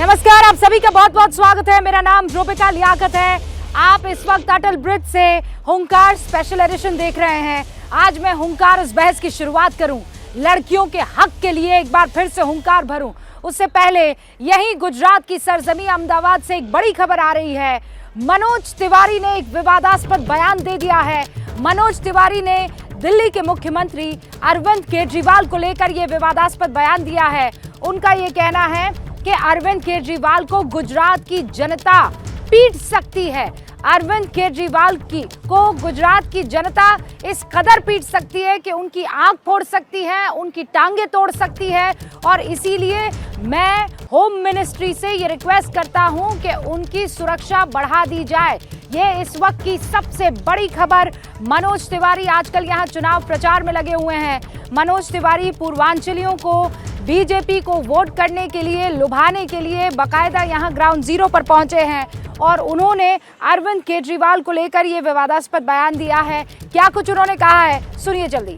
नमस्कार, आप सभी का बहुत बहुत स्वागत है। मेरा नाम रूबिका लियाकत है। आप इस वक्त अटल ब्रिज से हुंकार स्पेशल एडिशन देख रहे हैं। आज मैं हुंकार इस बहस की शुरुआत करूं, लड़कियों के हक के लिए एक बार फिर से हुंकार भरूं। उससे पहले यही गुजरात की सरजमी अहमदाबाद से एक बड़ी खबर आ रही है। मनोज तिवारी ने एक विवादास्पद बयान दे दिया है। मनोज तिवारी ने दिल्ली के मुख्यमंत्री अरविंद केजरीवाल को लेकर यह विवादास्पद बयान दिया है। उनका ये कहना है कि अरविंद केजरीवाल को गुजरात की जनता पीट सकती है। अरविंद केजरीवाल को गुजरात की जनता इस कदर पीट सकती है कि उनकी आंख फोड़ सकती है, उनकी टांगे तोड़ सकती है। और इसीलिए मैं होम मिनिस्ट्री से ये रिक्वेस्ट करता हूं कि उनकी सुरक्षा बढ़ा दी जाए। ये इस वक्त की सबसे बड़ी खबर। मनोज तिवारी आजकल यहां चुनाव प्रचार में लगे हुए हैं। मनोज तिवारी पूर्वांचलियों को बीजेपी को वोट करने के लिए, लुभाने के लिए बाकायदा यहां ग्राउंड जीरो पर पहुंचे हैं और उन्होंने अरविंद केजरीवाल को लेकर यह विवादास्पद बयान दिया है। क्या कुछ उन्होंने कहा है, सुनिए जल्दी।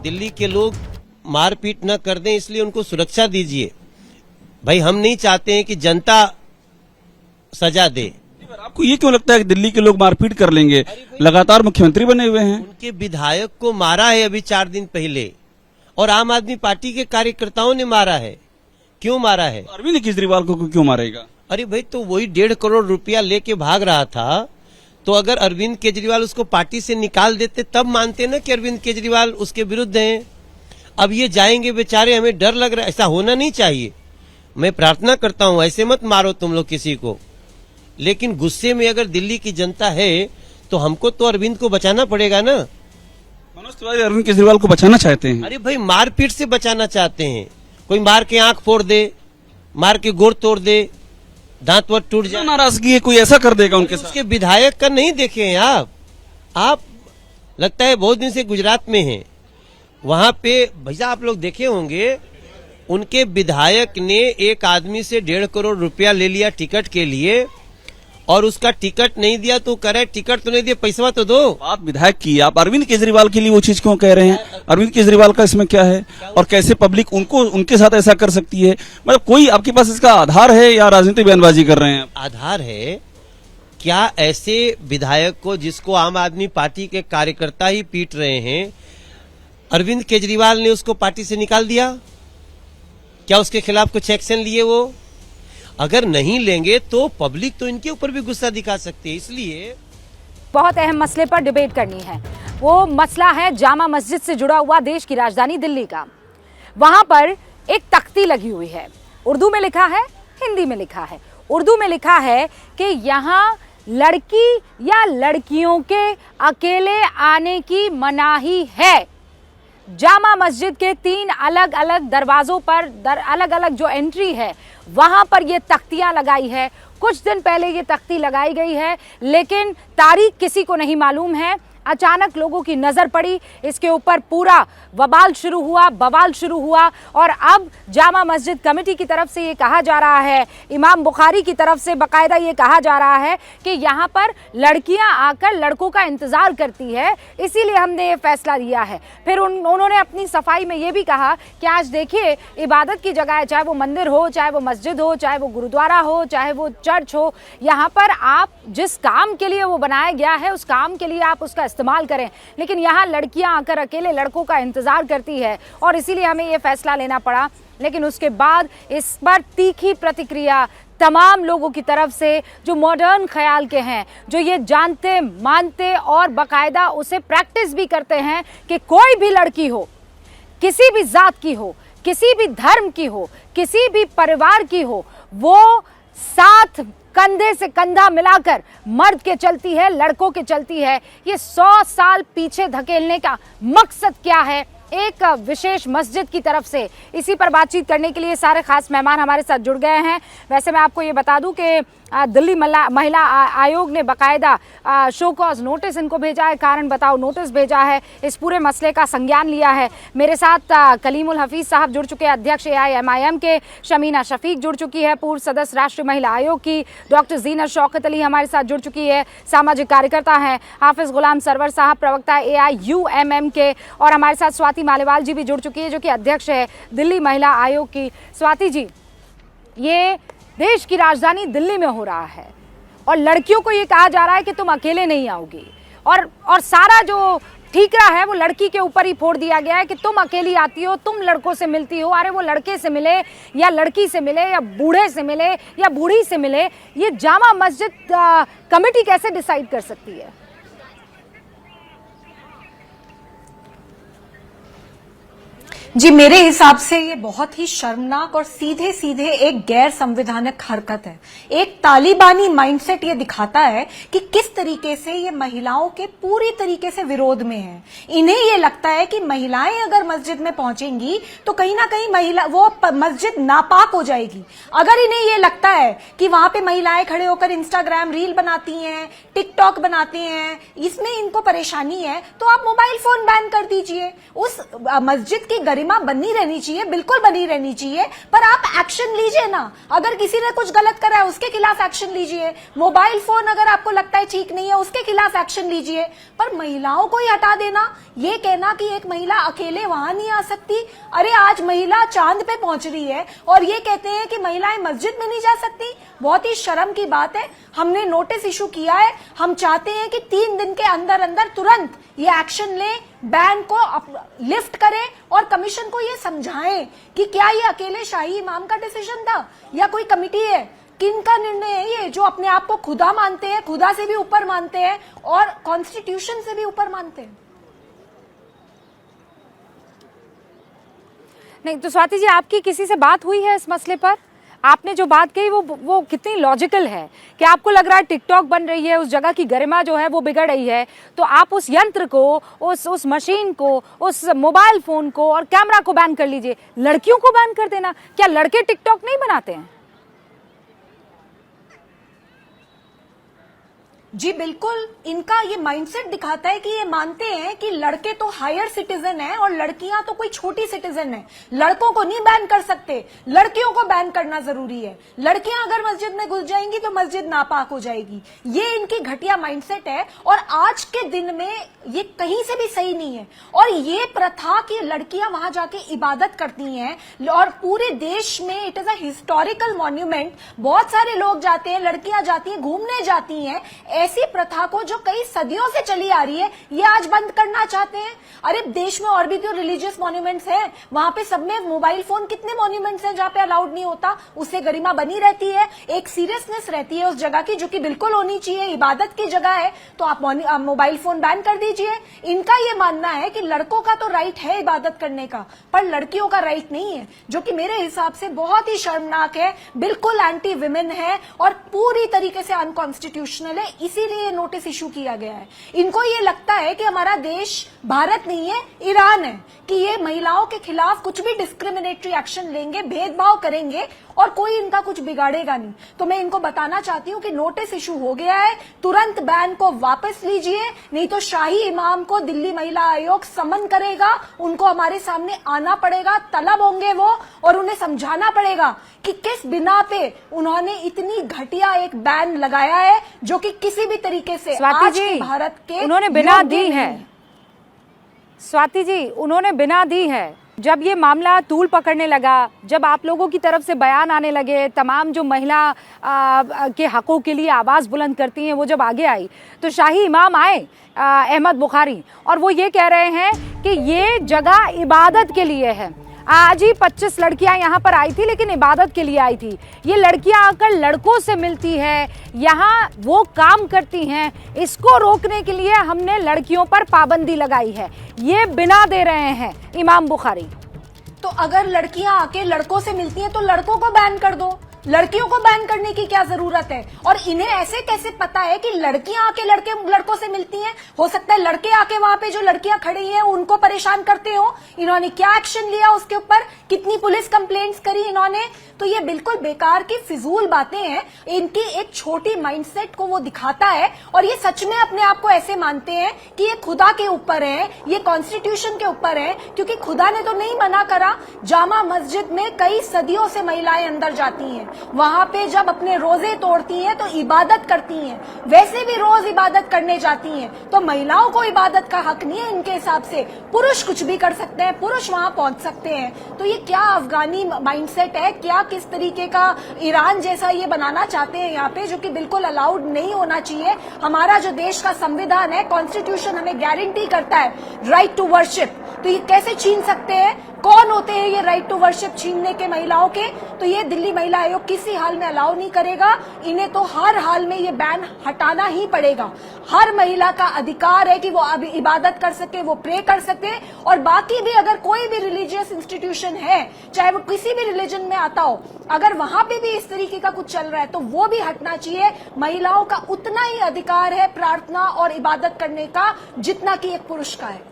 दिल्ली के लोग मारपीट न कर दें, इसलिए उनको सुरक्षा दीजिए। भाई, हम नहीं चाहते हैं कि जनता सजा दे। आपको ये क्यों लगता है कि दिल्ली के लोग मारपीट कर लेंगे? लगातार मुख्यमंत्री बने हुए हैं। उनके विधायक को मारा है अभी 4 दिन पहले, और आम आदमी पार्टी के कार्यकर्ताओं ने मारा है। क्यों मारा है? अरविंद केजरीवाल को क्यों मारेगा? अरे भाई, तो वही 1.5 करोड़ रुपया लेके भाग रहा था, तो अगर अरविंद केजरीवाल उसको पार्टी से निकाल देते तब मानते ना कि अरविंद केजरीवाल उसके विरुद्ध हैं। अब ये जाएंगे बेचारे, हमें डर लग रहा है। ऐसा होना नहीं चाहिए। मैं प्रार्थना करता हूं ऐसे मत मारो तुम लोग किसी को, लेकिन गुस्से में अगर दिल्ली की जनता है तो हमको तो अरविंद को बचाना पड़ेगा ना। मनोज तिवारी अरविंद केजरीवाल को बचाना चाहते हैं। अरे भाई, मारपीट से बचाना चाहते हैं। कोई मार के आंख फोड़ दे, मार के गोड़ तोड़ दे, दांत वात टूट जाए, नाराजगी है, कोई ऐसा कर देगा उनके साथ। उसके विधायक का नहीं देखे हैं आप लगता है बहुत दिन से गुजरात में हैं। वहां पे भैया आप लोग देखे होंगे, उनके विधायक ने एक आदमी से 1.5 करोड़ रुपया ले लिया टिकट के लिए, और उसका टिकट नहीं दिया तो कह रहे टिकट तो नहीं दिया, पैसा तो दो। बात विधायक की, आप अरविंद केजरीवाल के लिए वो चीज क्यों कह रहे हैं? अरविंद केजरीवाल का इसमें क्या है और कैसे पब्लिक उनके साथ ऐसा कर सकती है? मतलब कोई आपके पास इसका आधार है या राजनीतिक बयानबाजी कर रहे हैं? आधार है क्या? ऐसे विधायक को जिसको आम आदमी पार्टी के कार्यकर्ता ही पीट रहे हैं, अरविंद केजरीवाल ने उसको पार्टी से निकाल दिया? क्या उसके खिलाफ कुछ एक्शन लिए? वो अगर नहीं लेंगे तो पब्लिक तो इनके ऊपर भी गुस्सा दिखा सकती है। इसलिए बहुत अहम मसले पर डिबेट करनी है। वो मसला है जामा मस्जिद से जुड़ा हुआ देश की राजधानी दिल्ली का। वहां पर एक तख्ती लगी हुई है, उर्दू में लिखा है, हिंदी में लिखा है। उर्दू में लिखा है कि यहाँ लड़की या लड़कियों के अकेले आने की मनाही है। जामा मस्जिद के 3 अलग अलग दरवाजों पर अलग अलग जो एंट्री है वहां पर ये तख्तियां लगाई है। कुछ दिन पहले ये तख्ती लगाई गई है, लेकिन तारीख किसी को नहीं मालूम है। अचानक लोगों की नजर पड़ी, इसके ऊपर पूरा बवाल शुरू हुआ और अब जामा मस्जिद कमेटी की तरफ से ये कहा जा रहा है, इमाम बुखारी की तरफ से बाकायदा ये कहा जा रहा है कि यहाँ पर लड़कियाँ आकर लड़कों का इंतजार करती है, इसीलिए हमने ये फैसला लिया है। फिर उन्होंने अपनी सफाई में ये भी कहा कि आज देखिए, इबादत की जगह है, चाहे वो मंदिर हो, चाहे वो मस्जिद हो, चाहे वो गुरुद्वारा हो, चाहे वो चर्च हो, यहाँ पर आप जिस काम के लिए वो बनाया गया है उस काम के लिए आप उसका इस्तेमाल करें। लेकिन यहाँ लड़कियां आकर अकेले लड़कों का इंतजार करती है और इसीलिए हमें यह फैसला लेना पड़ा। लेकिन उसके बाद इस पर तीखी प्रतिक्रिया तमाम लोगों की तरफ से जो मॉडर्न ख्याल के हैं, जो ये जानते मानते और बाकायदा उसे प्रैक्टिस भी करते हैं कि कोई भी लड़की हो, किसी भी जात की हो, किसी भी धर्म की हो, किसी भी परिवार की हो, वो साथ कंधे से कंधा मिलाकर मर्द के चलती है, लड़कों के चलती है। ये 100 साल पीछे धकेलने का मकसद क्या है एक विशेष मस्जिद की तरफ से? इसी पर बातचीत करने के लिए सारे खास मेहमान हमारे साथ जुड़ गए हैं। वैसे मैं आपको ये बता दूं कि दिल्ली महिला आयोग ने बाकायदा शो कॉज नोटिस इनको भेजा है, कारण बताओ नोटिस भेजा है, इस पूरे मसले का संज्ञान लिया है। मेरे साथ कलीमुल हफीज साहब जुड़ चुके हैं, अध्यक्ष AIMIM के। शमीना शफीक जुड़ चुकी है, पूर्व सदस्य राष्ट्रीय महिला आयोग की। डॉक्टर जीनत शौकत अली हमारे साथ जुड़ चुकी है, सामाजिक कार्यकर्ता हैं। हाफिज गुलाम सरवर साहब प्रवक्ता AIUMM के। और हमारे साथ स्वाति मालेवाल जी भी जुड़ चुकी है, जो कि अध्यक्ष है दिल्ली महिला आयोग की। स्वाति जी, ये देश की राजधानी दिल्ली में हो रहा है और लड़कियों को ये कहा जा रहा है कि तुम अकेले नहीं आओगी और सारा जो ठीकरा है वो लड़की के ऊपर ही फोड़ दिया गया है कि तुम अकेली आती हो, तुम लड़कों से मिलती हो। अरे वो लड़के से मिले या लड़की से मिले या बूढ़े से मिले या बूढ़ी से मिले, ये जामा मस्जिद कमेटी कैसे डिसाइड कर सकती है? जी, मेरे हिसाब से ये बहुत ही शर्मनाक और सीधे सीधे एक गैर संवैधानिक हरकत है। एक तालिबानी माइंडसेट ये दिखाता है कि किस तरीके से ये महिलाओं के पूरी तरीके से विरोध में है। इन्हें ये लगता है कि महिलाएं अगर मस्जिद में पहुंचेंगी तो कहीं ना कहीं वो मस्जिद नापाक हो जाएगी। अगर इन्हें ये लगता है कि वहां पे महिलाएं खड़े होकर इंस्टाग्राम रील बनाती हैं, टिकटॉक बनाती हैं, इसमें इनको परेशानी है, तो आप मोबाइल फोन बैन कर दीजिए। उस मस्जिद की गरिमा बनी रहनी चाहिए, बिल्कुल बनी रहनी चाहिए, पर आप एक्शन लीजिए ना। अगर किसी ने कुछ गलत करा है उसके खिलाफ एक्शन लीजिए। मोबाइल फोन अगर आपको लगता है ठीक नहीं है उसके खिलाफ एक्शन लीजिए, पर महिलाओं को ही हटा देना, ये कहना कि एक महिला अकेले वहां नहीं आ सकती। अरे आज महिला चांद पे पहुंच रही है और ये कहते हैं कि महिलाएं मस्जिद में नहीं जा सकती। बहुत ही शर्म की बात है। हमने नोटिस इशू किया है, हम चाहते हैं कि 3 दिन के अंदर अंदर तुरंत ये एक्शन ले, बैन को लिफ्ट करें और कमीशन को ये समझाएं कि क्या ये अकेले शाही इमाम का डिसीजन था या कोई कमिटी है। किनका निर्णय है ये, जो अपने आप को खुदा मानते हैं, खुदा से भी ऊपर मानते हैं और कॉन्स्टिट्यूशन से भी ऊपर मानते हैं। नहीं तो स्वाति जी, आपकी किसी से बात हुई है इस मसले पर? आपने जो बात कही वो कितनी लॉजिकल है कि आपको लग रहा है टिकटॉक बन रही है, उस जगह की गरिमा जो है वो बिगड़ रही है, तो आप उस यंत्र को, उस मशीन को, उस मोबाइल फोन को और कैमरा को बैन कर लीजिए। लड़कियों को बैन कर देना, क्या लड़के टिकटॉक नहीं बनाते हैं? जी बिल्कुल, इनका ये माइंडसेट दिखाता है कि ये मानते हैं कि लड़के तो हायर सिटीजन हैं और लड़कियां तो कोई छोटी सिटीजन है। लड़कों को नहीं बैन कर सकते, लड़कियों को बैन करना जरूरी है। लड़कियां अगर मस्जिद में घुस जाएंगी तो मस्जिद नापाक हो जाएगी। ये इनकी घटिया माइंडसेट है और आज के दिन में ये कहीं से भी सही नहीं है। और ये प्रथा कि लड़कियां वहां जाके इबादत करती हैं और पूरे देश में it is a historical monument, बहुत सारे लोग जाते हैं, लड़कियां जाती हैं, घूमने जाती हैं। ऐसी प्रथा को जो कई सदियों से चली आ रही है ये आज बंद करना चाहते हैं। अरे देश में और भी तो रिलीजियस मॉन्यूमेंट्स हैं, वहां पे सब में मोबाइल फोन, कितने मॉन्यूमेंट्स हैं जहां पे अलाउड नहीं होता, उससे गरिमा बनी रहती है, एक सीरियसनेस रहती है उस जगह की जो कि बिल्कुल होनी चाहिए। इबादत की जगह है तो आप मोबाइल फोन बैन कर दीजिए। इनका ये मानना है कि लड़कों का तो राइट है इबादत करने का, पर लड़कियों का राइट नहीं है, जो कि मेरे हिसाब से बहुत ही शर्मनाक है, बिल्कुल एंटी विमेन है और पूरी तरीके से अनकॉन्स्टिट्यूशनल है। इसीलिए नोटिस इशू किया गया है। इनको ये लगता है कि हमारा देश भारत नहीं है, ईरान है, कि ये महिलाओं के खिलाफ कुछ भी डिस्क्रिमिनेटरी एक्शन लेंगे, भेदभाव करेंगे और कोई इनका कुछ बिगाड़ेगा नहीं। तो मैं इनको बताना चाहती हूं कि नोटिस इशू हो गया है, तुरंत बैन को वापस लीजिए, नहीं तो शाही इमाम को दिल्ली महिला आयोग समन करेगा, उनको हमारे सामने आना पड़ेगा, तलब होंगे वो और उन्हें समझाना पड़ेगा कि किस बिना पे उन्होंने इतनी घटिया एक बैन लगाया है जो कि किसी भी तरीके से आज के भारत के उन्होंने बिना दी है। स्वाति जी, उन्होंने बिना दी है। जब ये मामला तूल पकड़ने लगा, जब आप लोगों की तरफ से बयान आने लगे, तमाम जो महिला के हकों के लिए आवाज़ बुलंद करती हैं वो जब आगे आई, तो शाही इमाम आए अहमद बुखारी और वो ये कह रहे हैं कि ये जगह इबादत के लिए है। आज ही 25 लड़कियां यहाँ पर आई थी लेकिन इबादत के लिए आई थी। ये लड़कियां आकर लड़कों से मिलती है, यहाँ वो काम करती हैं, इसको रोकने के लिए हमने लड़कियों पर पाबंदी लगाई है। ये बिना दे रहे हैं इमाम बुखारी। तो अगर लड़कियां आके लड़कों से मिलती हैं तो लड़कों को बैन कर दो, लड़कियों को बैन करने की क्या जरूरत है? और इन्हें ऐसे कैसे पता है कि लड़कियां आके लड़कों से मिलती हैं? हो सकता है लड़के आके वहां पे जो लड़कियां खड़ी हैं उनको परेशान करते हो। इन्होंने क्या एक्शन लिया उसके ऊपर, कितनी पुलिस कंप्लेंट्स करी इन्होंने? तो ये बिल्कुल बेकार की फिजूल बातें हैं। इनकी एक छोटी माइंडसेट को वो दिखाता है और ये सच में अपने आप को ऐसे मानते हैं कि ये खुदा के ऊपर है, ये कॉन्स्टिट्यूशन के ऊपर है, क्योंकि खुदा ने तो नहीं मना करा। जामा मस्जिद में कई सदियों से महिलाएं अंदर जाती हैं वहां पे जब अपने रोजे तोड़ती हैं तो इबादत करती हैं, वैसे भी रोज इबादत करने जाती हैं, तो महिलाओं को इबादत का हक नहीं है इनके हिसाब से। पुरुष कुछ भी कर सकते हैं, पुरुष वहां पहुंच सकते हैं। तो ये क्या अफगानी माइंडसेट है, क्या किस तरीके का ईरान जैसा ये बनाना चाहते हैं यहाँ पे, जो कि बिल्कुल अलाउड नहीं होना चाहिए। हमारा जो देश का संविधान है, कॉन्स्टिट्यूशन हमें गारंटी करता है राइट टू वर्शिप, तो ये कैसे छीन सकते हैं? कौन होते हैं ये राइट टू वर्शिप छीनने के महिलाओं के? तो ये दिल्ली महिला आयोग किसी हाल में अलाउ नहीं करेगा। इन्हें तो हर हाल में ये बैन हटाना ही पड़ेगा। हर महिला का अधिकार है कि वो अभी इबादत कर सके, वो प्रे कर सके, और बाकी भी अगर कोई भी रिलीजियस इंस्टीट्यूशन है, चाहे वो किसी भी रिलीजन में आता हो, अगर वहां पे भी इस तरीके का कुछ चल रहा है तो वो भी हटना चाहिए। महिलाओं का उतना ही अधिकार है प्रार्थना और इबादत करने का जितना कि एक पुरुष का है।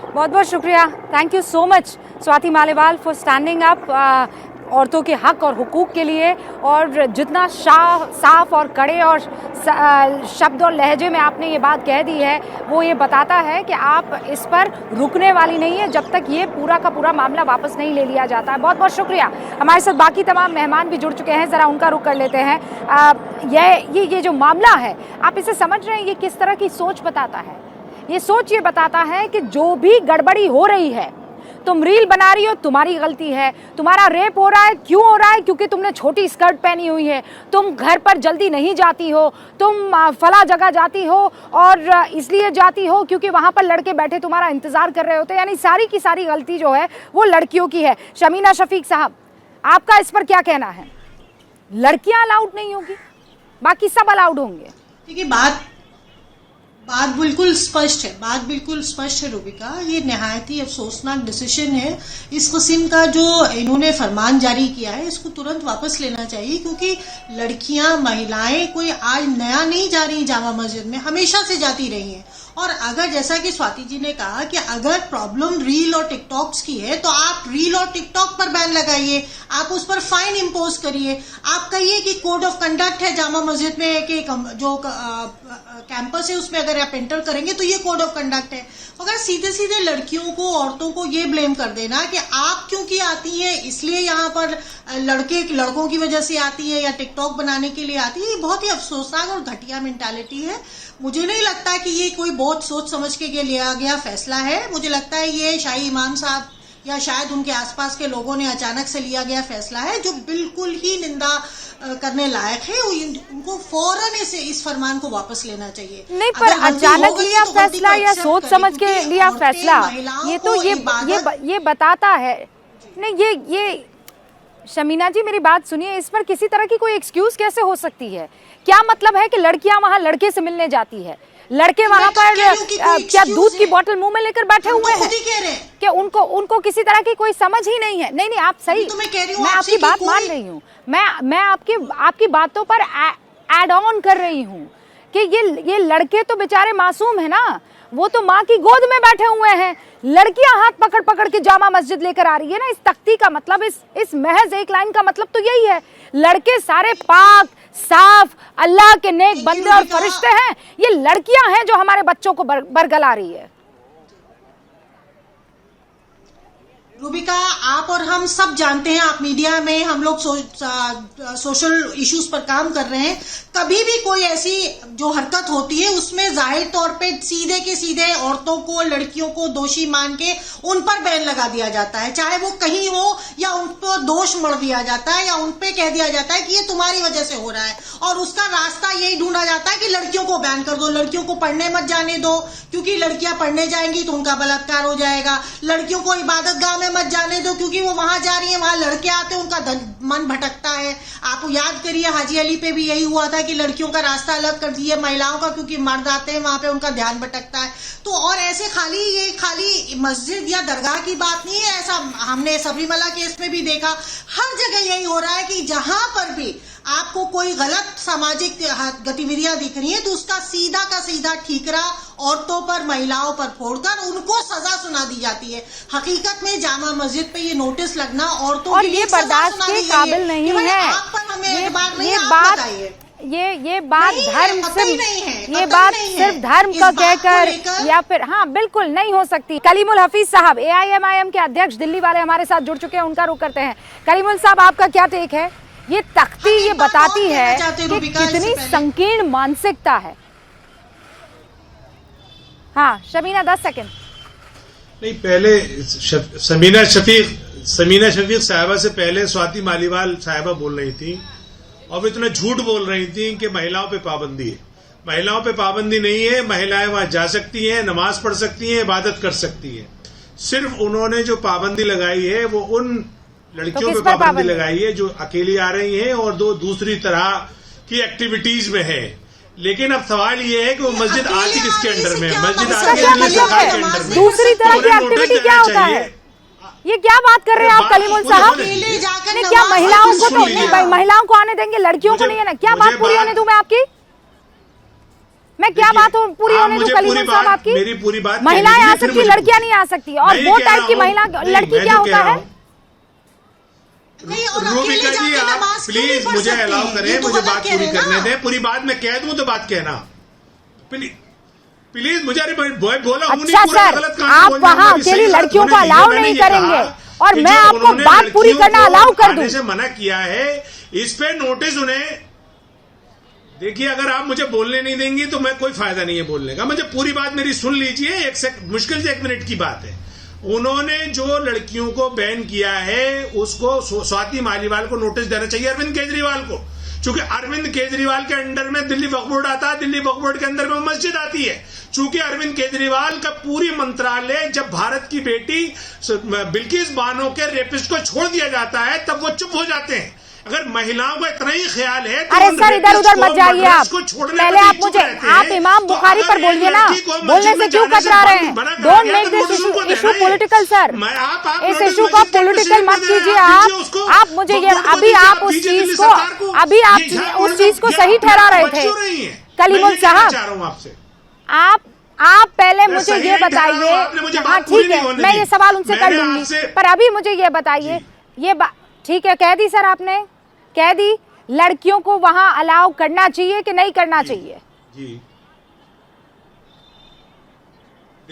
बहुत बहुत शुक्रिया, thank you so much Swati Maliwal for standing up औरतों के हक और हुकूक के लिए, और जितना साफ और कड़े और शब्द और लहजे में आपने ये बात कह दी है, वो ये बताता है कि आप इस पर रुकने वाली नहीं है जब तक ये पूरा का पूरा मामला वापस नहीं ले लिया जाता है। बहुत बहुत शुक्रिया। हमारे साथ बाकी तमाम मेहमान भी जुड़ चुके हैं, ज़रा उनका रुख कर लेते हैं। ये जो मामला है, आप इसे समझ रहे हैं, ये किस तरह की सोच बताता है? ये सोच ये बताता है कि जो भी गड़बड़ी हो रही है, तुम रील बना रही हो, तुम्हारी गलती है। तुम्हारा रेप हो रहा है, क्यों हो रहा है? क्योंकि तुमने छोटी स्कर्ट पहनी हुई है। तुम घर पर जल्दी नहीं जाती हो, तुम फला जगह जाती हो और इसलिए जाती हो क्योंकि वहां पर लड़के बैठे तुम्हारा इंतजार कर रहे होते। यानी सारी की सारी गलती जो है वो लड़कियों की है। शमीना शफीक साहब, आपका इस पर क्या कहना है? लड़कियां अलाउड नहीं होगी, बाकी सब अलाउड होंगे? देखिए, बात बिल्कुल स्पष्ट है, बात बिल्कुल स्पष्ट है रूबिका। ये नहायत ही अफसोसनाक डिसीजन है। इस किस्म का जो इन्होंने फरमान जारी किया है, इसको तुरंत वापस लेना चाहिए, क्योंकि लड़कियां, महिलाएं कोई आज नया नहीं जा रही जामा मस्जिद में, हमेशा से जाती रही हैं। और अगर जैसा कि स्वाति जी ने कहा कि अगर प्रॉब्लम रील और टिकटॉक्स की है, तो आप रील और टिकटॉक पर बैन लगाइए, आप उस पर फाइन इम्पोज करिए। आप कहिए कि कोड ऑफ कंडक्ट है जामा मस्जिद में कि जो कैंपस है उसमें अगर आप एंटर करेंगे तो ये कोड ऑफ कंडक्ट है। अगर सीधे सीधे लड़कियों को, औरतों को ये ब्लेम कर देना कि आप क्योंकि आती हैं इसलिए यहाँ पर लड़कों की वजह से आती है या टिकटॉक बनाने के लिए आती है, ये बहुत ही अफसोसनाक और घटिया मेंटालिटी है। मुझे नहीं लगता कि ये कोई बहुत सोच समझ के लिया गया फैसला है। मुझे लगता है ये शाही इमाम साहब या शायद उनके आसपास के लोगों ने अचानक से लिया गया फैसला है, जो बिल्कुल ही निंदा करने लायक है। उनको फौरन इस फरमान को वापस लेना चाहिए। नहीं, पर अचानक लिया फैसला या सोच समझ के लिया फैसला, ये तो ये बताता है। नहीं, ये शमीना जी मेरी बात सुनिए, इस पर किसी तरह की कोई एक्सक्यूज कैसे हो सकती है? क्या मतलब है कि लड़कियां वहां लड़के से मिलने जाती है, लड़के वहां पर क्या दूध की बोतल मुंह में लेकर बैठे हुए हैं? कि उनको किसी तरह की कोई समझ ही नहीं है? नहीं, आप सही, मैं आपकी बात मान रही हूँ, मैं आपकी बातों पर एड ऑन कर रही हूँ कि ये लड़के तो बेचारे मासूम है ना, वो तो माँ की गोद में बैठे हुए हैं। लड़कियां हाथ पकड़ पकड़ के जामा मस्जिद लेकर आ रही है ना। इस तख्ती का मतलब, इस महज एक लाइन का मतलब तो यही है, लड़के सारे पाक साफ अल्लाह के नेक बंदे और फरिश्ते हैं, ये लड़कियां हैं जो हमारे बच्चों को बरगला रही है। रूबिका, आप और हम सब जानते हैं, आप मीडिया में, हम लोग सोशल इश्यूज पर काम कर रहे हैं, कभी भी कोई ऐसी जो हरकत होती है उसमें जाहिर तौर पे सीधे के सीधे औरतों को, लड़कियों को दोषी मान के उन पर बैन लगा दिया जाता है, चाहे वो कहीं हो, या उन पर दोष मढ़ दिया जाता है, या उन पे कह दिया जाता है कि ये तुम्हारी वजह से हो रहा है। और उसका रास्ता यही ढूंढा जाता है कि लड़कियों को बैन कर दो, लड़कियों को पढ़ने मत जाने दो, क्योंकि लड़कियां पढ़ने जाएंगी तो उनका बलात्कार हो जाएगा। लड़कियों को इबादत गाह में मत जाने दो, क्योंकि वो वहां जा रही है, वहां लड़के आते हैं, उनका मन भटकता है। आप याद करिए, हाजी अली पे भी यही हुआ था कि लड़कियों का रास्ता अलग कर दिए महिलाओं का, क्योंकि मर्द आते हैं वहां पे, उनका ध्यान भटकता है। तो और ऐसे ये खाली मस्जिद या दरगाह की बात नहीं है, ऐसा हमने सबरीमला केस में भी देखा। हर जगह यही हो रहा है कि जहां पर भी आपको कोई गलत सामाजिक गतिविधियां दिख रही है तो उसका सीधा का सीधा ठीकरा औरतों पर, महिलाओं पर फोड़कर उनको सजा सुना दी जाती है। हकीकत में जामा मस्जिद पे ये नोटिस लगना औरतों और ये बर्दाश्त के काबिल नहीं है। ये बात नहीं है, धर्म कतई से नहीं है, ये कतई बात नहीं है। सिर्फ धर्म इस का बात को कहकर लेकर- या फिर हाँ बिल्कुल नहीं हो सकती। कलीमुल हफीज साहब AIMIM के अध्यक्ष दिल्ली वाले हमारे साथ जुड़ चुके हैं, उनका रुख करते हैं। कलीमुल साहब, आपका क्या टेक है? ये तख्ती हम एक ये बात बताती और कहना है चाहते हैं, कि रूबिका, इससे कितनी पहले। संकीर्ण मानसिकता है। हाँ शमीना 10 सेकंड। नहीं, पहले समीना शफीक साहिबा से पहले स्वाति मालीवाल साहिबा बोल रही थी और वो इतना झूठ बोल रही थी कि महिलाओं पे पाबंदी है। महिलाओं पे पाबंदी नहीं है, महिलाएं वहां जा सकती हैं, नमाज पढ़ सकती हैं, इबादत कर सकती हैं। सिर्फ उन्होंने जो पाबंदी लगाई है वो उन लड़कियों किस पे पर पाबंदी पाबंदी? लगाई है जो अकेली आ रही हैं और दो दूसरी तरह की एक्टिविटीज में है। लेकिन अब सवाल ये है कि वो मस्जिद अकेले आती किसके आ रही अंडर से में क्या है? मस्जिद मतलब आती क्या है दिल्ली मतलब सरकार है? के अंडर में। दूसरी तरह की तो उन्हें एक्टिविटी नोटिस क्या देना होता है? चाहिए। ये क्या बात कर रहे हैं आप बात कलीमुल पूरी साहब? होने दीजिए। अकेले जाकर नहीं, क्या नमाज महिलाओं को सुन तो लीजिए। नहीं, महिलाओं को आने देंगे, लड़कियों को नहीं है ना? क्या बात पूरी होने दूं मैं आपकी? मैं क्या देखिए, बात पूरी आप होने दूं मुझे कलीमुल पूरी साहब बात- आपकी? मेरी पूरी बात महिलाएं कहने आ दीजिए, फिर सकती, मुझे लड़कियां नहीं आ सकती। और नहीं वो कह टाइप रहा की हूं। महिला नहीं, लड़की मैं क्या जो होता कह रहा है? हूं, नहीं, और रूबिका अकेले जी जाके आप नमाज क्यों नहीं प्लीज पढ़ मुझे सकती? अलाउ ये करें, तो मुझे गलत बात कह पूरी रहे हैं करने ना। दें। पूरी बात मैं कह दूं तो बात कहना प्लीज। मुझे अरे बोला हूं नहीं, अच्छा पूरा सर, गलत काम आप बोल रहे हैं। वहाँ अभी सही अकेली बात लड़कियों को उन्होंने अलाउ मैंने नहीं ये कहा करेंगे और कि मैं जो आपको उन्होंने बात पूरी लड़कियों करना को अलाउ कर आने दूं। से मना किया है, इस पे नोटिस उन्हें देखिए। अगर आप मुझे बोलने नहीं देंगी तो मैं कोई फायदा नहीं है बोलने का। मुझे पूरी बात मेरी सुन लीजिए, मुश्किल से 1 मिनट की बात है। उन्होंने जो लड़कियों को बैन किया है उसको स्वाति मालीवाल को नोटिस देना चाहिए, अरविंद केजरीवाल को। चूंकि अरविंद केजरीवाल के अंडर में दिल्ली वक्फ बोर्ड आता है, दिल्ली वक्फ बोर्ड के अंदर में मस्जिद आती है। चूंकि अरविंद केजरीवाल का पूरी मंत्रालय जब भारत की बेटी बिल्किस बानो के रेपिस्ट को छोड़ दिया जाता है तब वो चुप हो जाते हैं। अगर महिलाओं को इतना ही ख्याल है तो अरे उन सर इधर रेपिस्ट उधर को, मत जाइए मर्डरर्स आप। को छोड़ने पहले पर आप ही चुप मुझे रहते आप हैं। इमाम तो बुखारी अगर पर एक बोलिए ना, लड़की को मस्जिद बोलने से में क्यों जाने से कतरा रहे हैं? मना करा डोंट गया मेक तो दिस नोटिस उनको इशू देना ही है। Political sir. आप इस नोटिस इशू को मस्जिद के पॉलिटिकल मस्जिद मत में दे रहे कीजिए हैं, आप। दीजिए उसको। आप मुझे ये वक्फ बोर्ड को अभी दीजिए, आप उस दीजिए चीज दिल्ली को सरकार को। अभी आप ये यहाँ उस चीज को ये सही आप ठहरा रहे बच थे क्यों रही हैं? कलीमुल मैं ये कहना साहब। चाह रहा हूं आपसे। आप पहले मैं मुझे सही ये नहीं ठहरा हूं, बताइए। आपने मुझे हाँ बात पूरी ठीक नहीं है, होने मैं दी। ये सवाल उनसे कर मैंने लूंगी, आपसे- पर अभी मुझे ये बताइए। ठीक है, कह दी सर आपने, कह दी। लड़कियों को वहां अलाउ करना चाहिए कि नहीं करना चाहिए? जी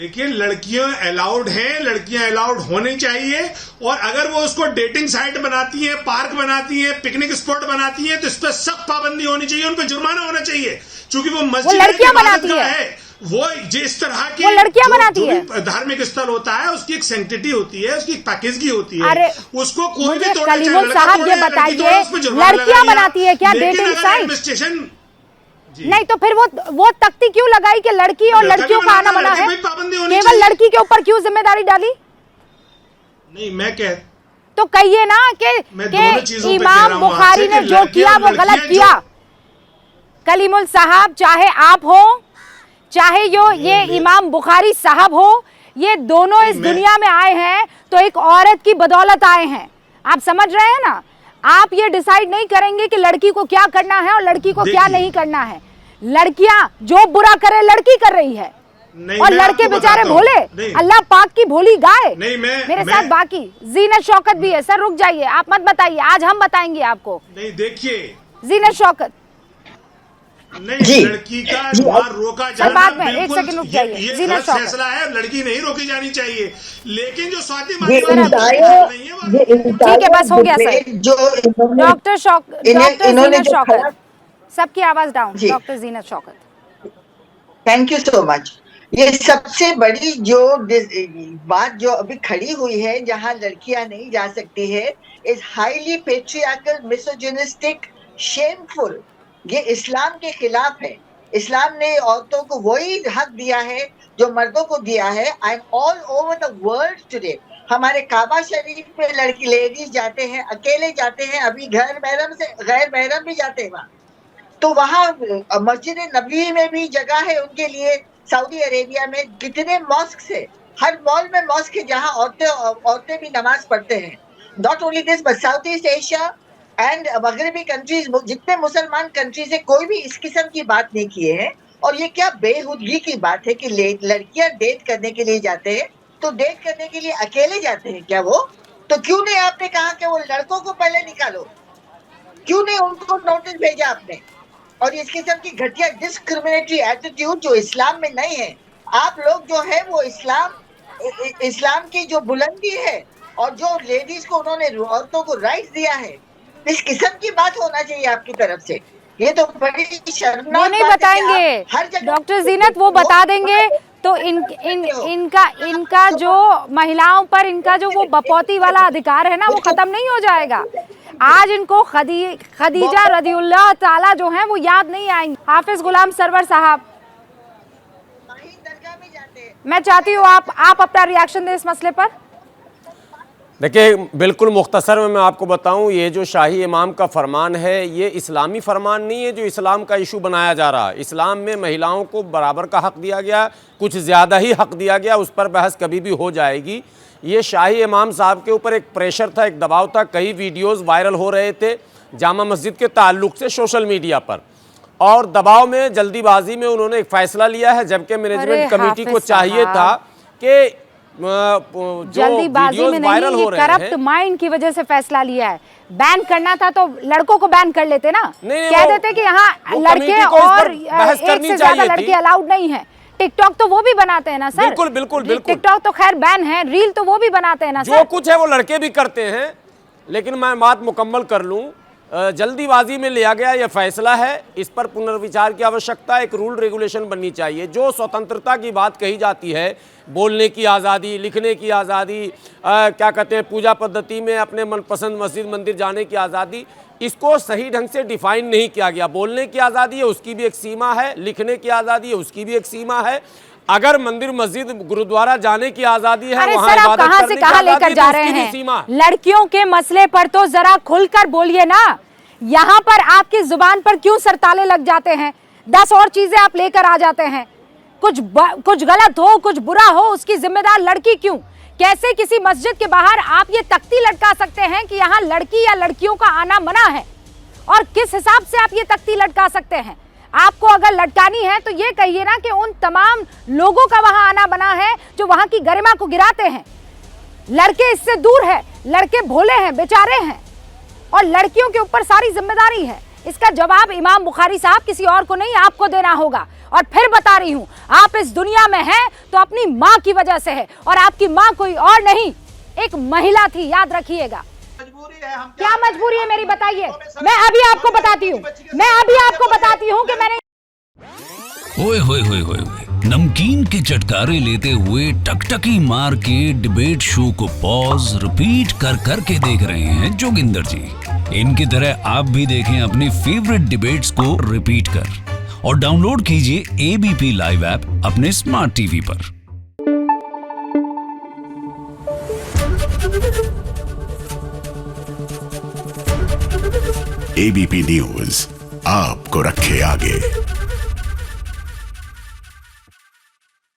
देखिए, लड़कियां अलाउड हैं, लड़कियां अलाउड होनी चाहिए। और अगर वो उसको डेटिंग साइट बनाती हैं, पार्क बनाती हैं, पिकनिक स्पॉट बनाती हैं तो इस पर सख्त पाबंदी होनी चाहिए, उन पर जुर्माना होना चाहिए। क्योंकि वो मस्जिद लड़कियां इबादत बनाती गाह है। वो जिस तरह की वो लड़कियां जो- बनाती जो है। भी धार्मिक स्थल होता है उसकी एक सैंक्टिटी होती है, उसकी एक पैकेजगी होती है। अरे, उसको कोई मुझे भी तोड़ना, चाहे कलीमुल लड़का साहब तोड़े ये या लड़की बताइए, तोड़े, उस पर जुर्माना लड़कियां लगाइए। बनाती है क्या लेकिन डेटिंग अगर साइट? एडमिनिस्ट्रेशन जी। नहीं तो फिर वो तख्ती क्यों लगाई कि लड़की और लड़का भी लड़कियों का आना बनाना, मना लड़के है? पे पाबंदी होनी केवल चाहिए। लड़की के ऊपर क्यों जिम्मेदारी डाली? नहीं, मैं कह तो कहिए ना मैं दोनों चीजों पे कह इमाम रहा हूं बुखारी आपसे ने कि जो लड़कियां किया और वो गलत लड़कियां किया। कलीमुल साहब, चाहे आप हो चाहे ये इमाम बुखारी साहब हो, ये दोनों इस दुनिया में आए हैं तो एक औरत की बदौलत आए हैं। आप समझ रहे हैं ना? आप ये डिसाइड नहीं करेंगे कि लड़की को क्या करना है और लड़की को क्या देखिए। नहीं करना है। लड़कियां जो बुरा करे लड़की कर रही है नहीं, और मैं लड़के आपको बेचारे बताता हूं। भोले, नहीं। अल्लाह पाक की भोली गाय। नहीं, मेरे साथ बाकी जीनत शौकत भी है। सर रुक जाइए, आप मत बताइए, आज हम बताएंगे आपको। नहीं, देखिए, जीनत शौकत नहीं, लड़की का वहां रोका जाना बाद में, एक बिल्कुल सेकंड रुक जाइए। ये जीनत गलत शौकत। फैसला है, लड़की नहीं रोकी जानी चाहिए। लेकिन जो स्वाति ये मालीवाल इंटायर नहीं है वो- ठीक है, बस हो गया सर। डिबेट जो इन्होंने डॉक्टर इन्होंने जीनत जो शौकत, खड़ा, सबकी आवाज डाउन। जी। Doctor Zeenat Shaukat, thank you so much. ये सबसे बड़ी जो बात जो अभी खड़ी हुई है, जहां लड़कियां नहीं जा सकती है, is highly patriarchal, misogynistic, shameful. ये इस्लाम के खिलाफ है। इस्लाम ने औरतों को वही हक दिया है जो मर्दों को दिया है। And all over the world today हमारे काबा शरीफ में लड़की लेडीज जाते हैं, अकेले जाते हैं, अभी गैर महरम भी जाते हैं वहां। तो वहां मस्जिद नबवी में भी जगह है उनके लिए। सऊदी अरेबिया में कितने मॉस्क है, हर मॉल में मॉस्क है जहां औरतें भी नमाज पढ़ते हैं। Not only this but South East Asia and मगरबी कंट्रीज, जितने मुसलमान कंट्रीज है, कोई भी इस किस्म की बात नहीं किए हैं। और ये क्या बेहुदगी की बात है कि लड़कियां डेट करने के लिए जाते हैं, तो डेट करने के लिए अकेले जाते हैं क्या वो? तो क्यों नहीं आपने कहा कि वो लड़कों को पहले निकालो? क्यों नहीं उनको नोटिस भेजा आपने? और इस किस्म की घटिया डिस्क्रिमिनेटरी एटीट्यूड जो इस्लाम में नहीं है। आप लोग जो है वो इस्लाम की जो बुलंदी है और जो लेडीज को उन्होंने औरतों को राइट दिया है, इस किस्म की बात होना चाहिए आपकी तरफ से। ये तो बड़ी शर्मनाक वो नहीं बात है कि बताएंगे आप हर जगह डॉक्टर जीनत, वो बता देंगे तो इनका जो महिलाओं पर इनका जो वो बपौती वाला अधिकार है ना, वो खत्म नहीं हो जाएगा। आज इनको खदीजा रदियुल्लाह ताला जो है वो याद नहीं आएंगे। हाफिज गुलाम सरवर साहब, मैं चाहती हूँ आप अपना रिएक्शन दें इस मसले पर। देखिए, बिल्कुल मुख्तसर में मैं आपको बताऊं, ये जो शाही इमाम का फरमान है ये इस्लामी फरमान नहीं है जो इस्लाम का इशू बनाया जा रहा है। इस्लाम में महिलाओं को बराबर का हक़ दिया गया, कुछ ज़्यादा ही हक़ दिया गया, उस पर बहस कभी भी हो जाएगी। ये शाही इमाम साहब के ऊपर एक प्रेशर था, एक दबाव था। कई वीडियोज़ वायरल हो रहे थे जामा मस्जिद के ताल्लुक़ से सोशल मीडिया पर, और दबाव में जल्दीबाजी में उन्होंने एक फ़ैसला लिया है, जबकि मैनेजमेंट कमेटी को चाहिए था कि जल्दीबाजी में नहीं, ये करप्ट माइंड की वजह से फैसला लिया है। बैन करना था तो लड़कों को बैन कर लेते ना, कह देते कि यहाँ लड़के और एक से ज्यादा लड़के अलाउड नहीं है। टिकटॉक तो वो भी बनाते हैं ना सर। बिल्कुल बिल्कुल बिल्कुल, टिकटॉक तो खैर बैन है, रील तो वो भी बनाते हैं ना सर। जो कुछ है वो लड़के भी करते हैं। लेकिन मैं बात मुकम्मल कर लूं, जल्दीबाजी में लिया गया यह फैसला है, इस पर पुनर्विचार की आवश्यकता, एक रूल रेगुलेशन बननी चाहिए। जो स्वतंत्रता की बात कही जाती है, बोलने की आज़ादी, लिखने की आज़ादी, क्या कहते हैं, पूजा पद्धति में अपने मनपसंद मस्जिद मंदिर जाने की आज़ादी, इसको सही ढंग से डिफाइन नहीं किया गया। बोलने की आज़ादी है, उसकी भी एक सीमा है, लिखने की आज़ादी है, उसकी भी एक सीमा है। अगर मंदिर मस्जिद गुरुद्वारा जाने की आज़ादी है, अरे वहाँ सर, आप इबादत कहाँ करने से की कहाँ लेकर आज़ादी जा है, रहे उसकी भी हैं? सीमा है। लड़कियों के मसले पर तो जरा खुलकर बोलिए ना। यहाँ पर आपकी जुबान पर क्यों सरताले लग जाते हैं? 10 और चीजें आप लेकर आ जाते हैं। कुछ गलत हो, कुछ बुरा हो, उसकी जिम्मेदार लड़की क्यों? कैसे किसी मस्जिद के बाहर आप ये तख्ती लटका सकते हैं कि यहाँ लड़की या लड़कियों का आना मना है? और किस हिसाब से आप ये तख्ती लटका सकते हैं? आपको अगर लटकानी है तो ये कहिए ना कि उन तमाम लोगों का वहां आना बना है जो वहां की गरिमा को गिराते हैं। लड़के इससे दूर है, लड़के भोले हैं, बेचारे हैं, और लड़कियों के ऊपर सारी जिम्मेदारी है। इसका जवाब इमाम बुखारी साहब किसी और को नहीं, आपको देना होगा। और फिर बता रही हूं, आप इस दुनिया में हैं तो अपनी मां की वजह से है, और आपकी मां कोई और नहीं, एक महिला थी, याद रखिएगा। क्या मजबूरी है मेरी, बताइए। मैं अभी आपको बताती हूँ कि मैंने ओए होए होए होए, नमकीन के चटकारे लेते हुए टकटकी मार के डिबेट शो को पॉज रिपीट कर करके देख रहे हैं जोगिंदर जी। इनकी तरह आप भी देखें अपनी फेवरेट डिबेट्स को रिपीट कर, और डाउनलोड कीजिए एबीपी लाइव ऐप अपने स्मार्ट टीवी पर। एबीपी न्यूज आपको रखे आगे।